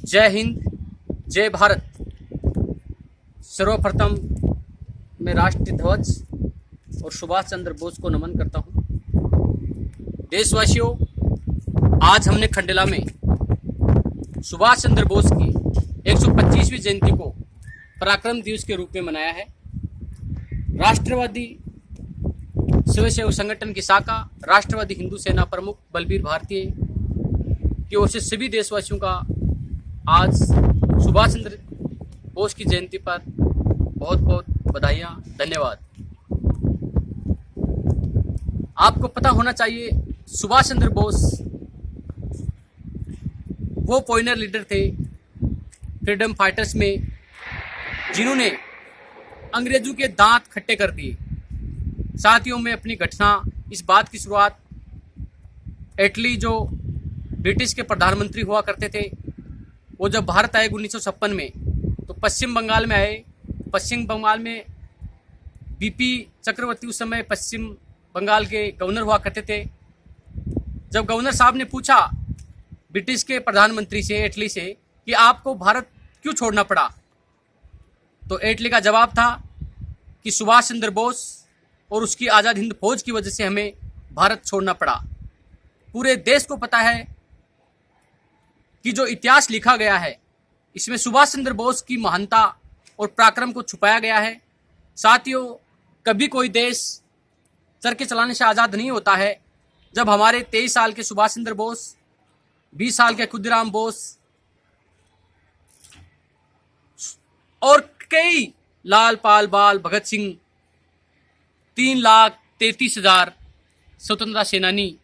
जय हिंद, जय भारत। सर्वप्रथम मैं राष्ट्रीय ध्वज और सुभाष चंद्र बोस को नमन करता हूँ। देशवासियों, आज हमने खंडेला में सुभाष चंद्र बोस की 125वीं जयंती को पराक्रम दिवस के रूप में मनाया है। राष्ट्रवादी स्वयंसेवक संगठन की शाखा राष्ट्रवादी हिंदू सेना प्रमुख बलबीर भारतीय की ओर से सभी देशवासियों का आज सुभाष चंद्र बोस की जयंती पर बहुत बहुत बधाइयाँ, धन्यवाद। आपको पता होना चाहिए, सुभाष चंद्र बोस वो पॉइनर लीडर थे फ्रीडम फाइटर्स में, जिन्होंने अंग्रेजों के दांत खट्टे कर दिए। साथियों में अपनी घटना इस बात की शुरुआत एटली जो ब्रिटिश के प्रधानमंत्री हुआ करते थे, वो जब भारत आए 1956 में, तो पश्चिम बंगाल में आए। पश्चिम बंगाल में बीपी चक्रवर्ती उस समय पश्चिम बंगाल के गवर्नर हुआ करते थे। जब गवर्नर साहब ने पूछा ब्रिटिश के प्रधानमंत्री से, एटली से, कि आपको भारत क्यों छोड़ना पड़ा, तो एटली का जवाब था कि सुभाष चंद्र बोस और उसकी आज़ाद हिंद फौज की वजह से हमें भारत छोड़ना पड़ा। पूरे देश को पता है कि जो इतिहास लिखा गया है, इसमें सुभाष चंद्र बोस की महानता और पराक्रम को छुपाया गया है। साथियों, कभी कोई देश चरखे चलाने से आज़ाद नहीं होता है। जब हमारे 23 साल के सुभाष चंद्र बोस, 20 साल के खुदीराम बोस और कई लाल पाल बाल भगत सिंह, 3,33,000 स्वतंत्रता सेनानी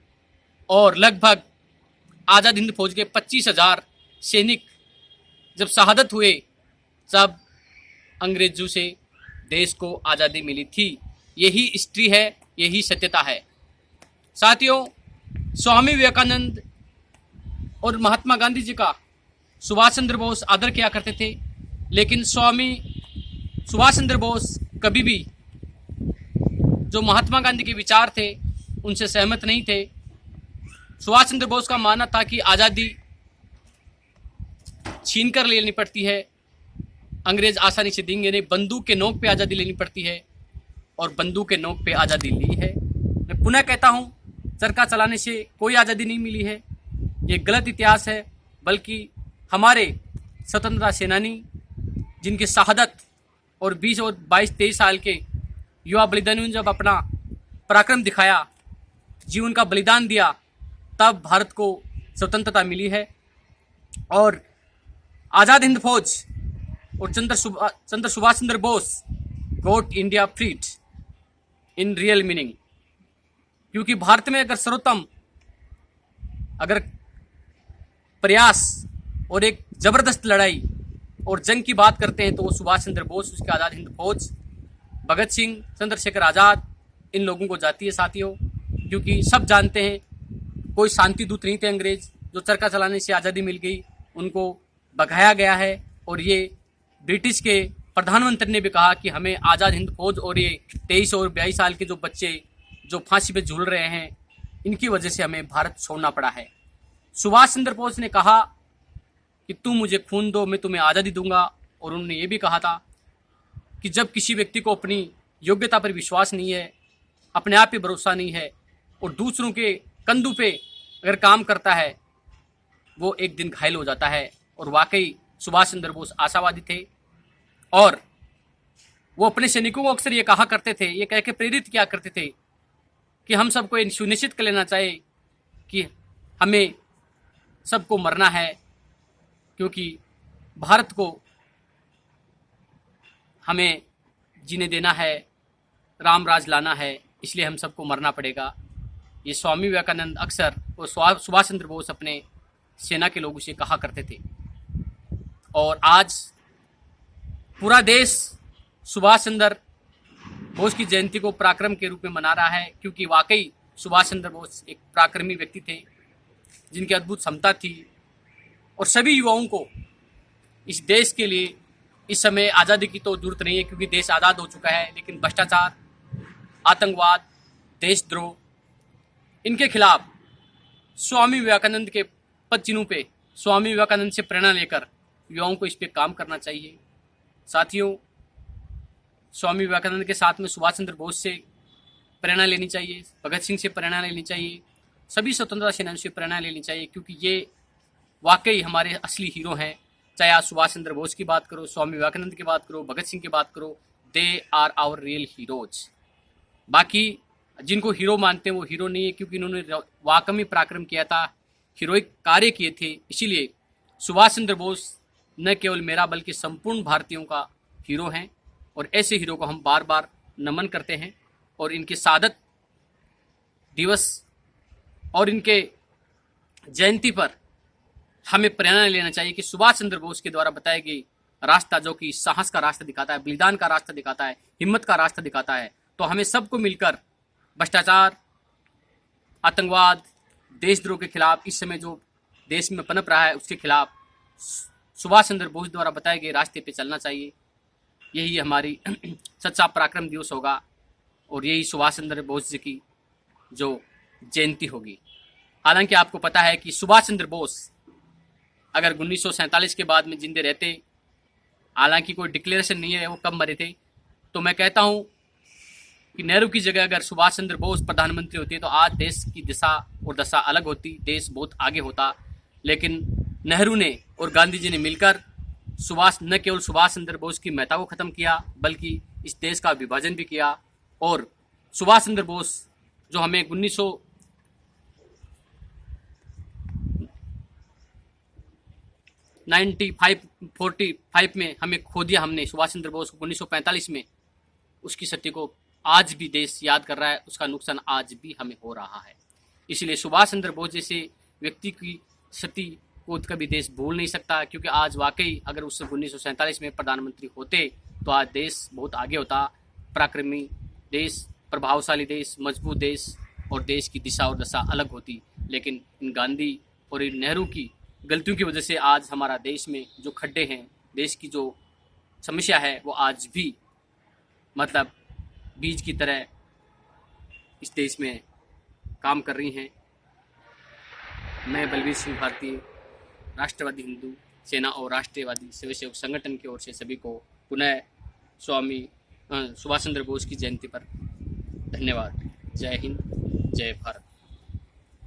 और लगभग आज़ाद हिंद फौज के 25,000 सैनिक जब शहादत हुए, तब अंग्रेजों से देश को आज़ादी मिली थी। यही हिस्ट्री है, यही सत्यता है। साथियों, स्वामी विवेकानंद और महात्मा गांधी जी का सुभाष चंद्र बोस आदर किया करते थे, लेकिन स्वामी सुभाष चंद्र बोस कभी भी जो महात्मा गांधी के विचार थे उनसे सहमत नहीं थे। सुभाष चंद्र बोस का मानना था कि आज़ादी छीन कर लेनी पड़ती है, अंग्रेज आसानी से देंगे नहीं। बंदूक के नोक पे आज़ादी लेनी पड़ती है, और बंदूक के नोक पे आज़ादी ली है। मैं पुनः कहता हूँ, चरखा चलाने से कोई आज़ादी नहीं मिली है। ये गलत इतिहास है, बल्कि हमारे स्वतंत्रता सेनानी जिनकी शहादत और 20 और 22-23 साल के युवा बलिदानियों ने जब अपना पराक्रम दिखाया, जीवन का बलिदान दिया, तब भारत को स्वतंत्रता मिली है। और आज़ाद हिंद फौज और Subhash Chandra Bose got India freed in real meaning. क्योंकि भारत में अगर सर्वोत्तम अगर प्रयास और एक जबरदस्त लड़ाई और जंग की बात करते हैं, तो वो सुभाष चंद्र बोस, उसके आज़ाद हिंद फौज, भगत सिंह, चंद्रशेखर आज़ाद, इन लोगों को जाती है। साथियों, क्योंकि सब जानते हैं, कोई शांति दूत नहीं थे अंग्रेज। जो चरखा चलाने से आज़ादी मिल गई, उनको भगाया गया है। और ये ब्रिटिश के प्रधानमंत्री ने भी कहा कि हमें आज़ाद हिंद फौज और ये 23 और 22 साल के जो बच्चे जो फांसी पे झूल रहे हैं, इनकी वजह से हमें भारत छोड़ना पड़ा है। सुभाष चंद्र बोस ने कहा कि तुम मुझे खून दो, मैं तुम्हें आज़ादी दूंगा। और उन्होंने ये भी कहा था कि जब किसी व्यक्ति को अपनी योग्यता पर विश्वास नहीं है, अपने आप पे भरोसा नहीं है, और दूसरों के कंधों पे अगर काम करता है, वो एक दिन घायल हो जाता है। और वाकई सुभाष चंद्र बोस आशावादी थे, और वो अपने सैनिकों को अक्सर ये कहा करते थे, ये कह के प्रेरित किया करते थे कि हम सबको ये सुनिश्चित कर लेना चाहिए कि हमें सबको मरना है, क्योंकि भारत को हमें जीने देना है, राम राज लाना है, इसलिए हम सबको मरना पड़ेगा। ये स्वामी विवेकानंद अक्सर और सुभाष चंद्र बोस अपने सेना के लोगों से कहा करते थे। और आज पूरा देश सुभाष चंद्र बोस की जयंती को पराक्रम के रूप में मना रहा है, क्योंकि वाकई सुभाष चंद्र बोस एक पराक्रमी व्यक्ति थे, जिनकी अद्भुत क्षमता थी। और सभी युवाओं को इस देश के लिए इस समय आज़ादी की तो जरूरत नहीं है, क्योंकि देश आज़ाद हो चुका है, लेकिन भ्रष्टाचार, आतंकवाद, देशद्रोह, इनके खिलाफ स्वामी विवेकानंद के पद चिन्हों पे स्वामी विवेकानंद से प्रेरणा लेकर युवाओं को इस पे काम करना चाहिए। साथियों, स्वामी विवेकानंद के साथ में सुभाष चंद्र बोस से प्रेरणा लेनी चाहिए, भगत सिंह से प्रेरणा लेनी चाहिए, सभी स्वतंत्रता सेनानियों से प्रेरणा लेनी चाहिए, क्योंकि ये वाकई हमारे असली हीरो हैं। चाहे आप सुभाष चंद्र बोस की बात करो, स्वामी विवेकानंद की बात करो, भगत सिंह की बात करो, they are our real heroes. बाकी जिनको हीरो मानते हैं वो हीरो नहीं है, क्योंकि इन्होंने वाकई में पराक्रम किया था, हीरोइक कार्य किए थे। इसीलिए सुभाष चंद्र बोस न केवल मेरा बल्कि संपूर्ण भारतीयों का हीरो हैं, और ऐसे हीरो को हम बार बार नमन करते हैं। और इनके शहादत दिवस और इनके जयंती पर हमें प्रेरणा लेना चाहिए कि सुभाष चंद्र बोस के द्वारा बताया गई रास्ता, जो कि साहस का रास्ता दिखाता है, बलिदान का रास्ता दिखाता है, हिम्मत का रास्ता दिखाता है, तो हमें सबको मिलकर भ्रष्टाचार, आतंकवाद, देशद्रोह के खिलाफ इस समय जो देश में पनप रहा है उसके खिलाफ सुभाष चंद्र बोस द्वारा बताए गए रास्ते पे चलना चाहिए। यही हमारी सच्चा पराक्रम दिवस होगा, और यही सुभाष चंद्र बोस जी की जो जयंती होगी। हालांकि आपको पता है कि सुभाष चंद्र बोस अगर 1947 के बाद में जिंदे रहते, हालांकि कोई डिक्लेरेशन नहीं है वो कब मरे थे, तो मैं कहता हूं कि नेहरू की जगह अगर सुभाष चंद्र बोस प्रधानमंत्री होते तो आज देश की दिशा और दशा अलग होती, देश बहुत आगे होता। लेकिन नेहरू ने और गांधी जी ने मिलकर न केवल सुभाष चंद्र बोस की महत्ता को खत्म किया, बल्कि इस देश का विभाजन भी किया। और सुभाष चंद्र बोस जो हमें 1945 में हमें खो दिया हमने सुभाष चंद्र बोस को 1945 में, उसकी सत्य को आज भी देश याद कर रहा है, उसका नुकसान आज भी हमें हो रहा है। इसलिए सुभाष चंद्र बोस जैसे व्यक्ति की सती को कभी देश भूल नहीं सकता, क्योंकि आज वाकई अगर उससे 1947 में प्रधानमंत्री होते तो आज देश बहुत आगे होता, पराक्रमी देश, प्रभावशाली देश, मजबूत देश, और देश की दिशा और दशा अलग होती। लेकिन इन गांधी और इन नेहरू की गलतियों की वजह से आज हमारा देश में जो खड्डे हैं, देश की जो समस्या है, वो आज भी मतलब बीज की तरह इस देश में काम कर रही हैं। मैं बलबीर सिंह भारती, राष्ट्रवादी हिंदू सेना और राष्ट्रवादी स्वयंसेवक संगठन की ओर से सभी को पुनः स्वामी सुभाष चंद्र बोस की जयंती पर धन्यवाद। जय हिंद, जय भारत।